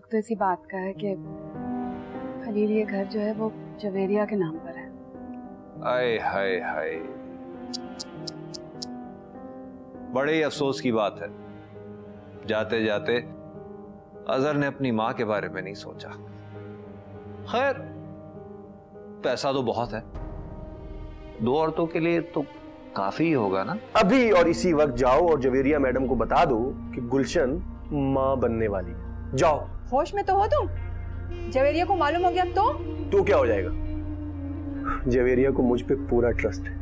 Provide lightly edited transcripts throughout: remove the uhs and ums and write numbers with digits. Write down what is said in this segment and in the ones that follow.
ताल्लुक तो इसी बात का है कि खलील ये घर जो है वो जवेरिया के नाम पर है। आए हाय हाय, बड़े ही अफसोस की बात है, जाते जाते अजहर ने अपनी मां के बारे में नहीं सोचा। खैर पैसा तो बहुत है, 2 औरतों के लिए तो काफी होगा ना। अभी और इसी वक्त जाओ और जवेरिया मैडम को बता दो कि गुलशन मां बनने वाली है। जाओ। होश में तो हो तुम? जवेरिया को मालूम हो गया तो क्या हो जाएगा? जवेरिया को मुझ पे पूरा ट्रस्ट है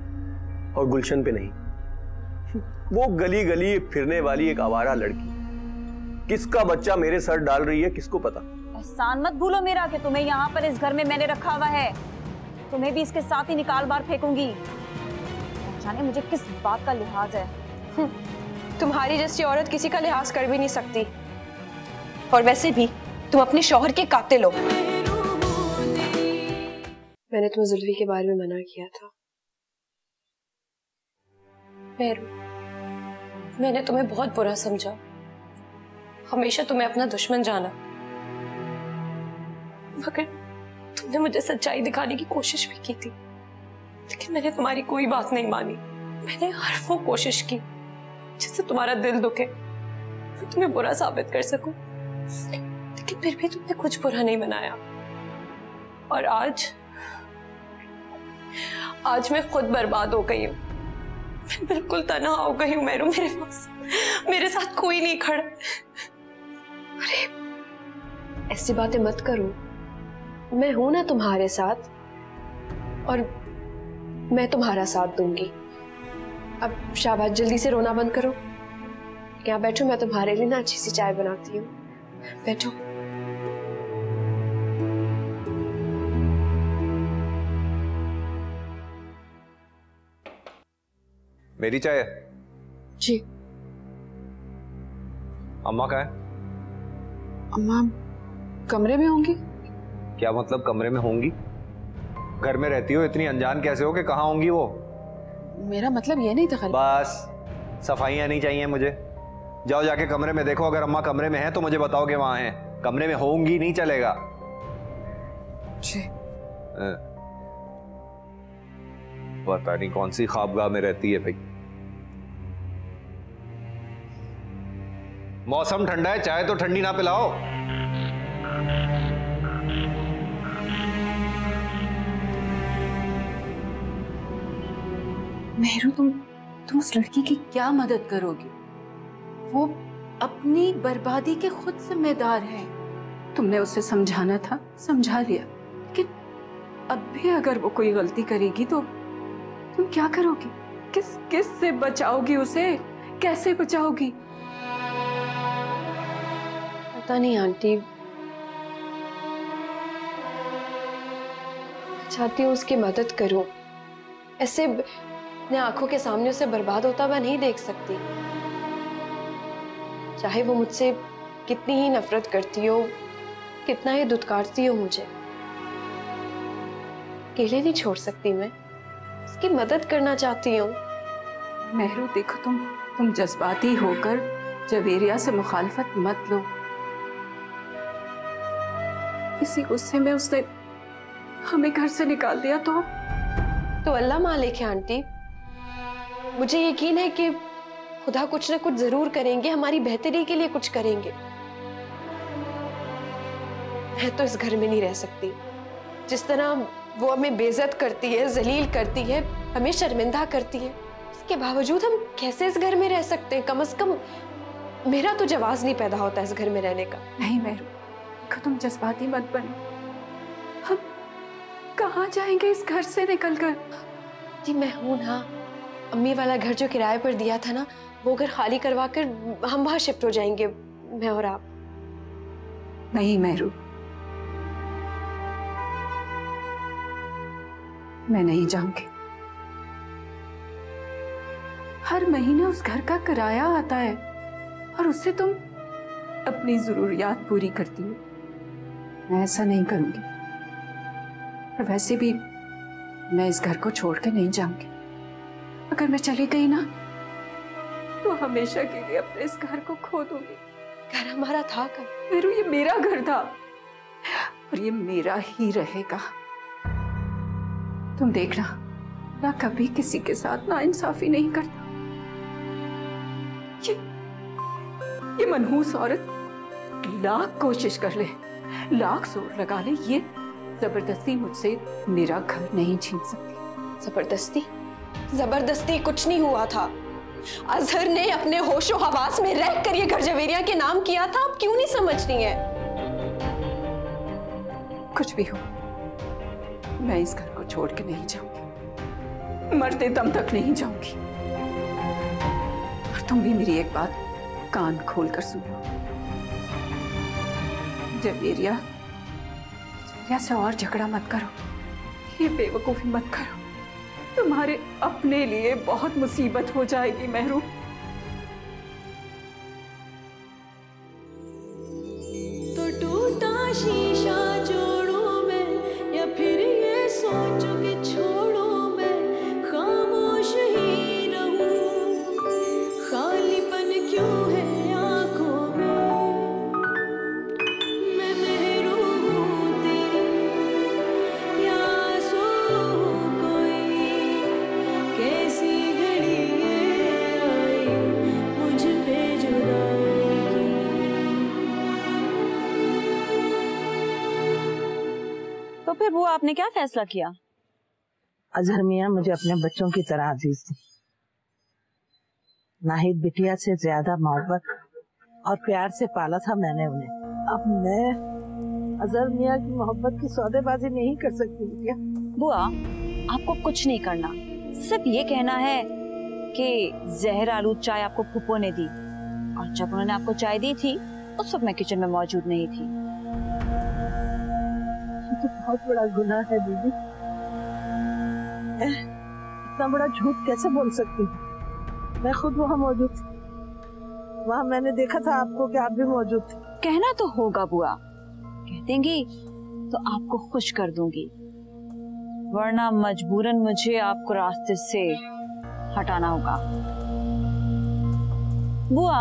और गुलशन पे नहीं। वो गली गली फिरने वाली एक आवारा लड़की, किसका बच्चा मेरे सर डाल रही है किसको पता। एहसान मत भूलो मेरा कि तुम्हें यहाँ पर इस घर में मैंने रखा हुआ है, तुम्हें भी इसके साथ ही निकाल बार फेंकूंगी। जाने मुझे किस बात का लिहाज है। तुम्हारी जैसी औरत किसी का लिहाज कर भी नहीं सकती, और वैसे भी तुम अपने शौहर के कातिल हो। मैंने तुम्हें जुल्फी के बारे में मना किया था मेरू, मैंने तुम्हें बहुत बुरा समझा, हमेशा तुम्हें अपना दुश्मन जाना, मगर तुमने मुझे सच्चाई दिखाने की कोशिश भी की थी, लेकिन मैंने तुम्हारी कोई बात नहीं मानी। मैंने हर वो कोशिश की जिससे तुम्हारा दिल दुखे, मैं तुम्हें बुरा साबित कर सकूं, लेकिन फिर भी तुमने कुछ बुरा नहीं बनाया। और आज मैं खुद बर्बाद हो गई हूँ, मैं बिल्कुल तन्हा हो गई हूँ मेरू, मेरे साथ कोई नहीं खड़ा। अरे ऐसी बातें मत करो, मैं हूं ना तुम्हारे साथ, और मैं तुम्हारा साथ दूंगी। अब शाबाश, जल्दी से रोना बंद करो, यहाँ बैठो, मैं तुम्हारे लिए ना अच्छी सी चाय बनाती हूँ, बैठो। मेरी चाय? जी। अम्मा कहाँ है? अम्मा कमरे में होंगी। क्या मतलब कमरे में होंगी? घर में रहती हो, इतनी अनजान कैसे हो कि कहाँ होंगी वो? मेरा मतलब ये नहीं था खलील। बस सफाइयाँ नहीं चाहिए मुझे, जाओ जाके कमरे में देखो, अगर अम्मा कमरे में है तो मुझे बताओ कि वहां है, कमरे में होंगी नहीं चलेगा। जी। पता नहीं कौन सी ख्वाबगाह में रहती है भाई। मौसम ठंडा है, चाय तो ठंडी ना पिलाओ। मेहरू, तुम उस लड़की की क्या मदद करोगी? वो अपनी बर्बादी के खुद जिम्मेदार है। तुमने उसे समझाना था, समझा लिया, लेकिन अब भी अगर वो कोई गलती करेगी तो तुम क्या करोगी? किस से बचाओगी उसे? कैसे बचाओगी? पता नहीं आंटी, चाहती हूँ उसकी मदद करूं, ऐसे अपने आंखों के सामने उसे बर्बाद होता हुआ नहीं देख सकती। चाहे वो मुझसे कितनी ही नफरत करती हो, कितना ही दुत्कारती हो मुझे, अकेले नहीं छोड़ सकती। मैं उसकी मदद करना चाहती हूँ। मेहरू देखो, तुम जज्बाती होकर जवेरिया से मुखालफत मत लो। इसी गुस्से में उसने हमें घर से निकाल दिया तो अल्लाह मालिक है आंटी, मुझे यकीन है कि खुदा कुछ ना कुछ जरूर करेंगे, हमारी बेहतरी के लिए कुछ करेंगे। मैं तो इस घर में नहीं रह सकती। जिस तरह वो हमें बेइज्जत करती है, जलील करती है, हमें शर्मिंदा करती है, इसके बावजूद हम कैसे इस घर में रह सकते हैं? कम से कम मेरा तो जवाब नहीं पैदा होता इस घर में रहने का। नहीं मेहरू, तुम जज्बाती मत बनो। हम कहाँ जाएंगे इस घर से निकलकर? जी मैं हूं ना, अम्मी वाला घर जो किराए पर दिया था ना, वो घर खाली करवा कर हम वहां शिफ्ट हो जाएंगे, मैं और आप। नहीं मेहरू, मैं नहीं जाऊंगी। हर महीने उस घर का किराया आता है और उससे तुम अपनी जरूरियात पूरी करती हो। मैं ऐसा नहीं करूंगी, और वैसे भी मैं इस घर को छोड़ के नहीं जाऊंगी। अगर मैं चली गई ना तो हमेशा के लिए अपने इस घर को खो दूंगी। घर हमारा था कब? मेरू, ये मेरा घर था और ये मेरा ही रहेगा। तुम देखना, ना कभी किसी के साथ नाइंसाफी नहीं करता। ये मनहूस औरत लाख कोशिश कर ले, लाख जोर लगा ले, ये जबरदस्ती मुझसे मेरा घर नहीं छीन सकती। जबरदस्ती? जबरदस्ती कुछ नहीं हुआ था। अजहर ने अपने होशो हवास में रहकर ये घर जवेरिया के नाम किया था। आप क्यों नहीं समझ रही हैं? कुछ भी हो, मैं इस घर को छोड़ के नहीं जाऊंगी, मरते दम तक नहीं जाऊंगी। और तुम भी मेरी एक बात कान खोल कर सुनो, जवेरिया से और झगड़ा मत करो, ये बेवकूफी मत करो, तुम्हारे अपने लिए बहुत मुसीबत हो जाएगी मेहरू। तो टूटा शीशा जोड़ूं मैं या फिर ये सोचूं कि छोड़ूं मैं, खामोश ही रहूं, खालीपन क्यों है आंखों में, मैं मेहरू हूं तेरी या आंसू हूं कोई, कैसी घड़ी ये आई मुझ पे जुदाई की। तो फिर वो आपने क्या फैसला किया? अजहर मियाँ मुझे अपने बच्चों की तरह अजीज थी। नाहिद बिटिया से ज्यादा मोहब्बत और प्यार से पाला था मैंने उन्हें। अब मैं अजहर मियाँ की मोहब्बत की सौदेबाजी नहीं कर सकती बिटिया। बुआ, आपको कुछ नहीं करना, सिर्फ ये कहना है कि जहर आलूद चाय आपको फूफो ने दी, और जब उन्होंने आपको चाय दी थी उस वक्त मैं किचन में मौजूद नहीं थी। ये तो बहुत बड़ा गुनाह है दीदी, इतना बड़ा झूठ कैसे बोल सकती हूँ? मैं खुद वहाँ मौजूद थी, वहाँ मैंने देखा था आपको कि आप भी मौजूद थे। कहना तो होगा बुआ, कह देंगी तो आपको खुश कर दूंगी, वरना मजबूरन मुझे आपको रास्ते से हटाना होगा। बुआ,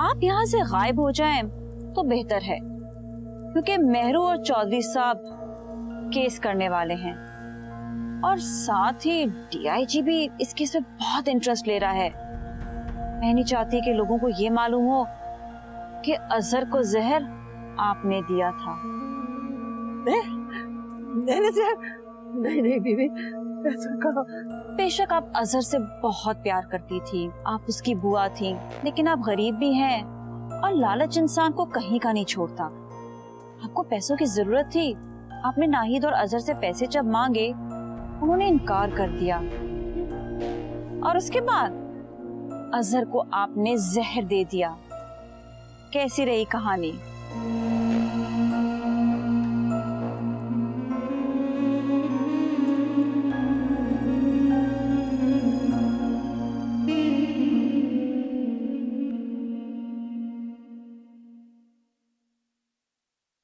आप यहाँ से गायब हो जाएं तो बेहतर है, क्योंकि मेहरू और चौधरी साहब केस करने वाले हैं, और साथ ही डीआईजी भी इस केस में बहुत इंटरेस्ट ले रहा है। मैं नहीं चाहती कि लोगों को ये मालूम हो कि अजहर को जहर आपने दिया था। नहीं नहीं बीवी, ऐसा कहो। बेशक आप अजहर से बहुत प्यार करती थी, आप उसकी बुआ थी, लेकिन आप गरीब भी हैं और लालच इंसान को कहीं का नहीं छोड़ता। आपको पैसों की जरूरत थी, आपने नाहिद और अजहर से पैसे जब मांगे उन्होंने इनकार कर दिया, और उसके बाद अजहर को आपने जहर दे दिया। कैसी रही कहानी?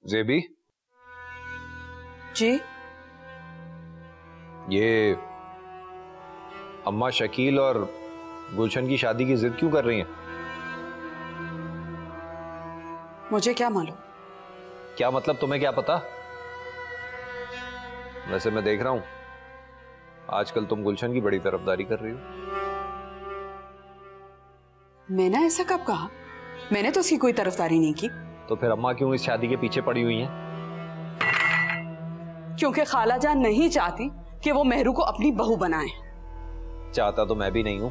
ज़ेबी जी, ये अम्मा शकील और गुलशन की शादी की जिद क्यों कर रही हैं? मुझे क्या मालूम? क्या मतलब, तुम्हें क्या पता? वैसे मैं देख रहा हूं आजकल तुम गुलशन की बड़ी तरफदारी कर रही हो। मैंने ऐसा कब कहा? मैंने तो उसकी कोई तरफदारी नहीं की। तो फिर अम्मा क्यों इस शादी के पीछे पड़ी हुई हैं? क्योंकि खाला जान नहीं चाहती कि वो मेहरू को अपनी बहू बनाए। चाहता तो मैं भी नहीं हूं,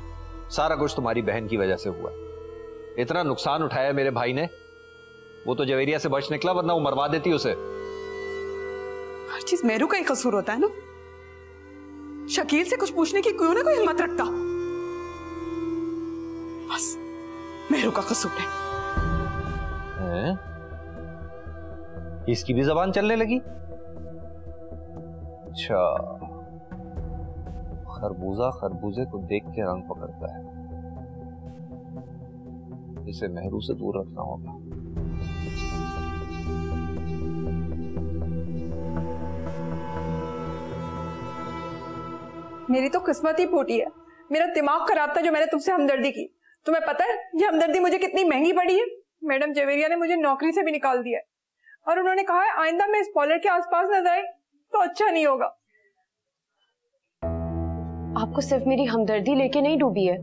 सारा कुछ तुम्हारी बहन की वजह से हुआ। इतना नुकसान उठाया मेरे भाई ने, वो तो जवेरिया से बच निकला, वरना वो मरवा देती उसे। हर चीज मेहरू का ही कसूर होता है ना। शकील से कुछ पूछने की क्यों ना कोई हिम्मत रखता। बस मेहरू का कसूर है। इसकी भी जबान चलने लगी। अच्छा, खरबूजा खरबूजे को देख के रंग पकड़ता है, इसे मेहरू से दूर रखना होगा। मेरी तो किस्मत ही फूटी है। मेरा दिमाग खराब था जो मैंने तुमसे हमदर्दी की। तुम्हें पता है ये हमदर्दी मुझे कितनी महंगी पड़ी है? मैडम जवेरिया ने मुझे नौकरी से भी निकाल दिया है और उन्होंने कहा है आइंदा मैं इस पॉलर के आसपास नजर आई तो अच्छा नहीं होगा। आपको सिर्फ मेरी हमदर्दी लेके नहीं डूबी है,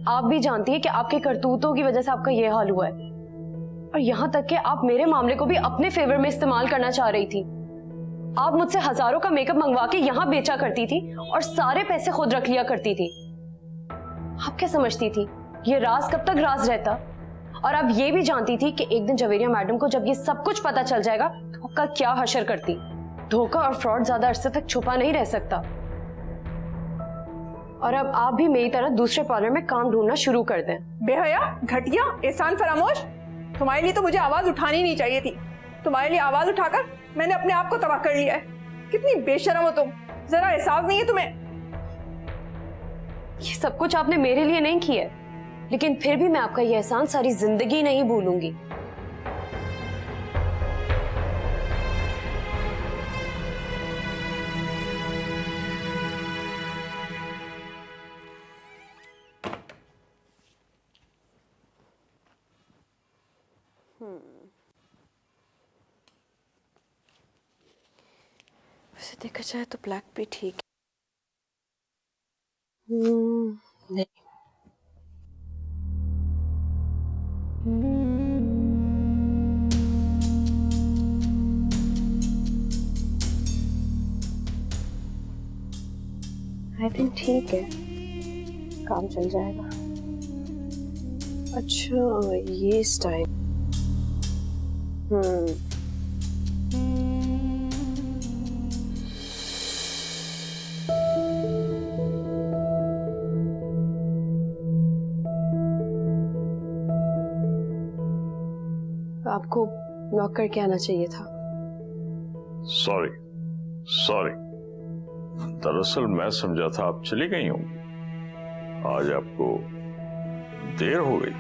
आप भी जानती है कि आपके करतूतों की वजह से आपका ये हाल हुआ है। और यहाँ तक कि आप मेरे मामले को भी अपने फेवर में इस्तेमाल करना चाह रही थी। आप मुझसे हजारों का मेकअप मंगवा के यहाँ बेचा करती थी और सारे पैसे खुद रख लिया करती थी। आप क्या समझती थी ये राज कब तक राज रहता? और आप ये भी जानती थी कि एक दिन जवेरिया मैडम को जब ये सब कुछ पता चल जाएगा तो आपका क्या हशर करती। धोखा और फ्रॉड ज्यादा अरसे तक छुपा नहीं रह सकता। और अब आप भी मेरी तरह दूसरे पार्लर में काम ढूंढना शुरू कर दें। बेहया, घटिया, एहसान फरामोश, तुम्हारे लिए तो मुझे आवाज उठानी नहीं चाहिए थी। तुम्हारे लिए आवाज उठाकर मैंने अपने आप को तबाह कर लिया है। कितनी बेशर्म हो तुम, जरा एहसास नहीं है तुम्हें? ये सब कुछ आपने मेरे लिए नहीं किया है, लेकिन फिर भी मैं आपका ये एहसान सारी जिंदगी नहीं भूलूंगी। वैसे देखा जाए तो ब्लैक भी ठीक है। नहीं, आई थिंक ठीक है, काम चल जाएगा। अच्छा ये स्टाइल, आपको नॉक करके आना चाहिए था। सॉरी, दरअसल मैं समझा था आप चली गई होंगी। आज आपको देर हो गई।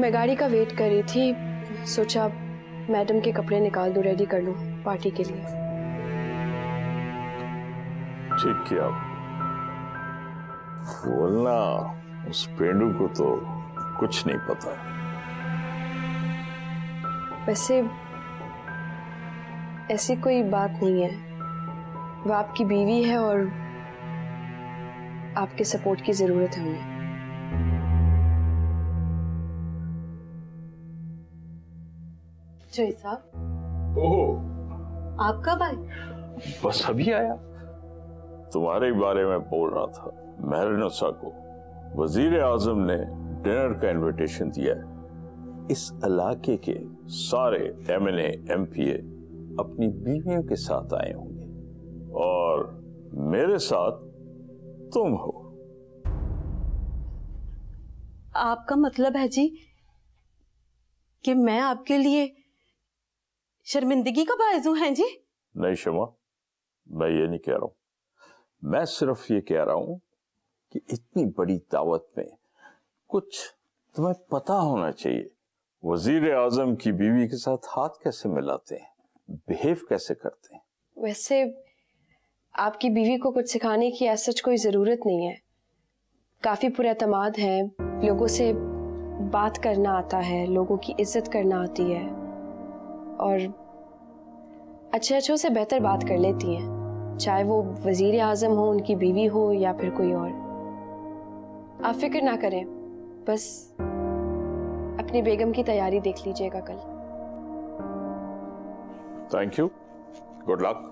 मैं गाड़ी का वेट कर रही थी, सोचा मैडम के कपड़े निकाल दूं, रेडी कर लूं पार्टी के लिए। ठीक किया, वरना उस पेंडू को तो कुछ नहीं पता। वैसे ऐसी कोई बात नहीं है, वो आपकी बीवी है और आपके सपोर्ट की जरूरत है उन्हें। जय साहब, ओह आप कब आए? बस अभी आया। तुम्हारे बारे में बोल रहा था। महरनुसा को वजीर आजम ने डिनर का इनविटेशन दिया है। इस इलाके के सारे MNA MPA अपनी बीवियों के साथ आए होंगे और मेरे साथ तुम हो। आपका मतलब है जी कि मैं आपके लिए शर्मिंदगी का बायस हूं? हैं जी? नहीं शमा, मैं ये नहीं कह रहा हूं। मैं सिर्फ ये कह रहा हूं कि इतनी बड़ी दावत में कुछ तुम्हें पता होना चाहिए। वजीर आजम की बीवी के साथ हाथ कैसे मिलाते हैं, बिहेव कैसे करते हैं। वैसे आपकी बीवी को कुछ सिखाने की ऐसा कोई जरूरत नहीं है। काफी पुरएतमाद है, लोगों से बात करना आता है, लोगों की इज्जत करना आती है और अच्छे अच्छों से बेहतर बात कर लेती हैं, चाहे वो वजीर आजम हो, उनकी बीवी हो या फिर कोई और। आप फिक्र ना करें, बस अपनी बेगम की तैयारी देख लीजिएगा कल। Thank you, good luck.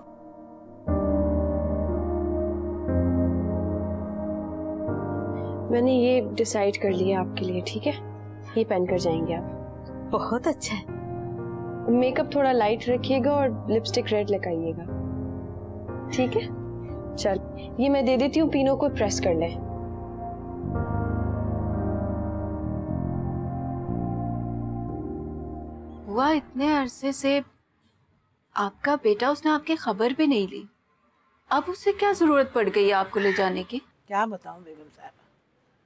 मैंने ये डिसाइड कर लिया आपके लिए, ठीक है? ये पहन कर जाएंगे आप। बहुत अच्छा है। मेकअप थोड़ा लाइट रखिएगा और लिपस्टिक रेड लगाइएगा, ठीक है? चल ये मैं दे देती हूँ, पीनो को प्रेस कर ले। हुआ इतने अरसे से आपका बेटा, उसने आपकी खबर भी नहीं ली। अब उसे क्या जरूरत पड़ गई है आपको ले जाने की? क्या बताऊं बेगम साहबा,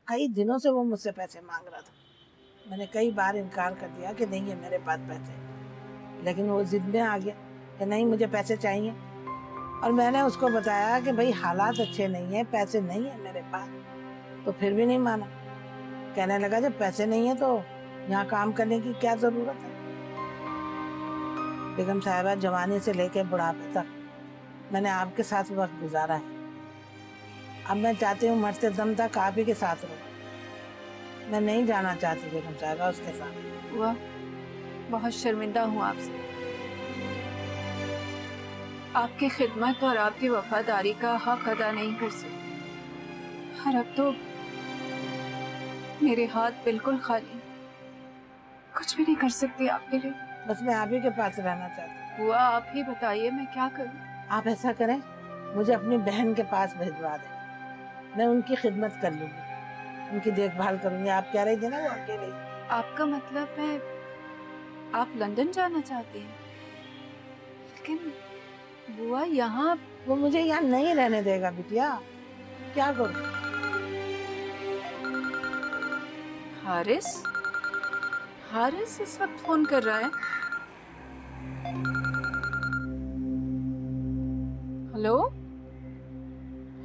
कई दिनों से वो मुझसे पैसे मांग रहा था। मैंने कई बार इनकार कर दिया कि नहीं है मेरे पास पैसे, लेकिन वो जिद में आ गया कि नहीं मुझे पैसे चाहिए। और मैंने उसको बताया कि भाई हालात अच्छे नहीं है, पैसे नहीं है मेरे पास, तो फिर भी नहीं माना। कहने लगा जब पैसे नहीं है तो यहाँ काम करने की क्या जरूरत है? बेगम साहिबा, जवानी से लेकर बुढ़ापे तक मैंने आपके साथ वक्त गुजारा है। अब मैं चाहती हूँ मरते दम तक आप ही के साथ रहूं। मैं नहीं जाना चाहती बेगम साहिबा उसके साथ। वाह, बहुत शर्मिंदा हूँ आपसे। आपकी खिदमत और आपकी वफादारी का हक अदा नहीं कर सकती। और अब तो मेरे हाथ बिल्कुल खाली, कुछ भी नहीं कर सकती आपके लिए। बस मैं आप ही के पास रहना चाहती हूँ। हुआ, आप ही बताइए मैं क्या करूँ? आप ऐसा करें, मुझे अपनी बहन के पास भिजवा दें। मैं उनकी खिदमत कर लूंगी, उनकी देखभाल करूंगी। आप कह रही थी ना वो अकेले। आपका मतलब है आप लंदन जाना चाहती हैं? लेकिन बुआ यहाँ, वो मुझे यहाँ नहीं रहने देगा बिटिया, क्या करूँ? हारिस इस वक्त फोन कर रहा है। हेलो,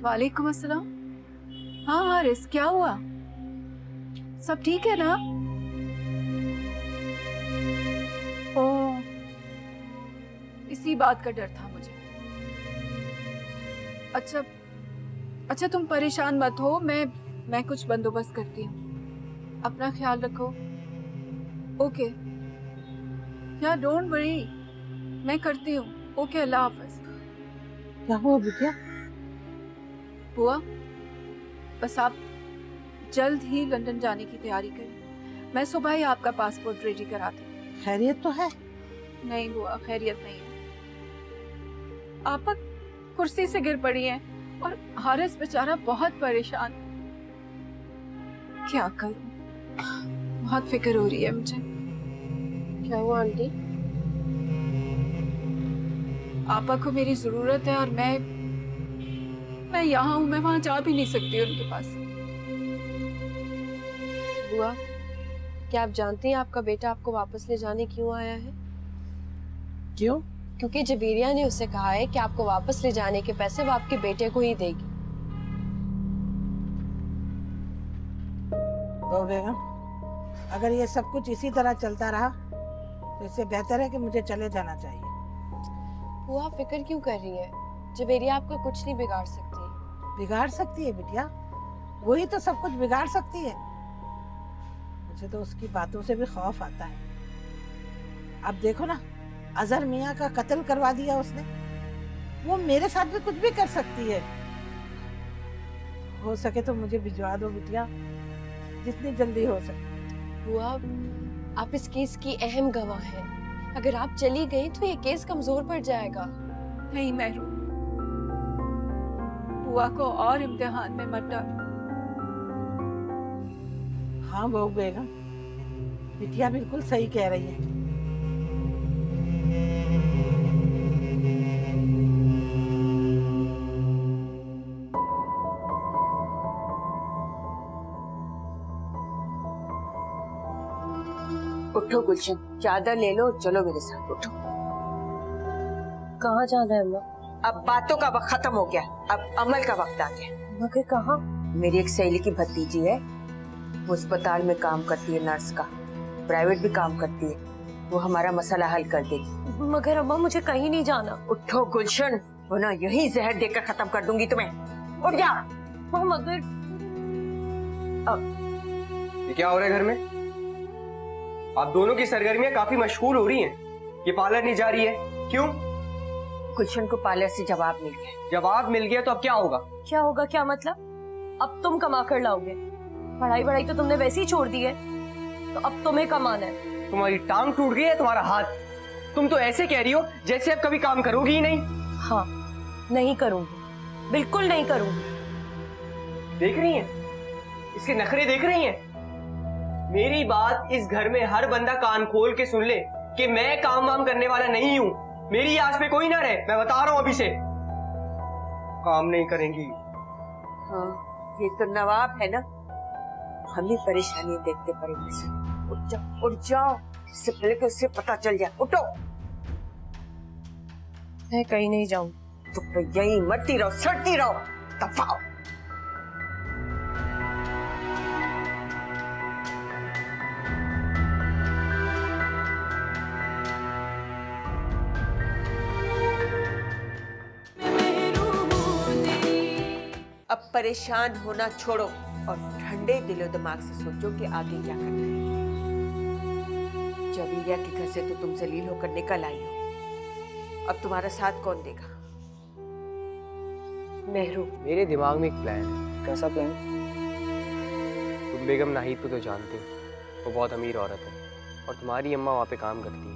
वालेकुम अस्सलाम। हाँ हारिस, क्या हुआ? सब ठीक है ना? ओह, इसी बात का डर था मुझे। अच्छा तुम परेशान मत हो, मैं कुछ बंदोबस्त करती हूँ। अपना ख्याल रखो। ओके, या डोंट वरी, मैं करती हूँ। ओके, अल्लाह हाफ़िज़। क्या हुआ बिटिया? बुआ, बस आप जल्द ही लंदन जाने की तैयारी करें। मैं सुबह ही आपका पासपोर्ट रेडी कराती हूँ। खैरियत तो है? नहीं बुआ, खैरियत नहीं है। आप कुर्सी से गिर पड़ी हैं और हारिस बेचारा बहुत परेशान। क्या करूं, बहुत फिक्र हो रही है मुझे। क्या हुआ आंटी? आपा को मेरी जरूरत है और मैं यहाँ हूँ, मैं वहां जा भी नहीं सकती उनके पास। बुआ, क्या आप जानती हैं आपका बेटा आपको वापस ले जाने क्यों आया है? क्यों? क्योंकि जवेरिया ने उससे कहा है कि आपको वापस ले जाने के पैसे वो आपके बेटे को ही देगी। तो बेगम, अगर ये सब कुछ इसी तरह चलता रहा तो इससे बेहतर है कि मुझे चले जाना चाहिए। बुआ, आप फिक्र क्यों कर रही है? जवेरिया आपका कुछ नहीं बिगाड़ सकती। बिगाड़ सकती है बिटिया, वही तो सब कुछ बिगाड़ सकती है। मुझे तो उसकी बातों से भी खौफ आता है। अब देखो ना, अजहर मियाँ का कत्ल करवा दिया उसने। वो मेरे साथ भी कुछ भी कर सकती है। हो सके तो मुझे भिजवा दो बिटिया, जितनी जल्दी हो सके। बुआ, आप इस केस की अहम गवाह हैं। अगर आप चली गई तो ये केस कमजोर पड़ जाएगा। नहीं महरू, बुआ को और इम्तिहान में मत डाल। हाँ बहू बेगम, बिटिया बिल्कुल सही कह रही है। उठो गुलशन, चादर ले लो और चलो मेरे साथ। उठो। कहाँ जाना है अम्मा? अब बातों का वक्त खत्म हो गया, अब अमल का वक्त आ गया। मगर कहाँ? मेरी एक सहेली की भतीजी है, वो अस्पताल में काम करती है, नर्स का, प्राइवेट भी काम करती है। वो हमारा मसला हल कर देगी। मगर अम्मा, मुझे कहीं नहीं जाना। उठो गुलशन, वरना यही जहर देकर खत्म कर दूंगी तुम्हें। उठ जा। मगर ये क्या हो रहा है घर में? आप दोनों की सरगर्मियां काफी मशगूल हो रही हैं। ये पार्लर नहीं जा रही है, क्यों? गुलशन को पार्लर से जवाब मिल गया। जवाब मिल गया तो अब क्या होगा? क्या होगा? क्या मतलब? अब तुम कमा कर लाओगे? पढ़ाई तो तुमने वैसे ही छोड़ दी है, तो अब तुम्हें कमाना है। तुम्हारी टांग टूट गई है, तुम्हारा हाथ। तुम तो ऐसे कह रही हो जैसे अब कभी काम करोगी ही नहीं। हाँ, नहीं करूंगी, बिल्कुल नहीं करूंगी। देख रही हैं? इसके नखरे देख रही हैं? मेरी बात इस घर में हर बंदा कान खोल के सुन ले कि मैं काम वाम करने वाला नहीं हूँ। मेरी आस पे कोई ना रहे, मैं बता रहा हूँ अभी से। काम नहीं करेंगी। हाँ, ये तो नवाब है ना, हम ही परेशानी देखते पड़ेंगे। उठ जाओ, इससे पहले कि उससे पता चल जाए। उठो। मैं कहीं नहीं जाऊँ। तो यही मरती रहो, सड़ती रहो, दफाओ। परेशान होना छोड़ो और ठंडे दिलो दिमाग से सोचो कि आगे क्या करना है। जवीरिया के घर से तो तुम जलील होकर निकल आई हो, अब तुम्हारा साथ कौन देगा? मेहरू, मेरे दिमाग में एक प्लान है। कैसा प्लान? तुम बेगम नाहिद को तो जानते हो, वो बहुत अमीर औरत है और तुम्हारी अम्मा वहाँ पे काम करती है।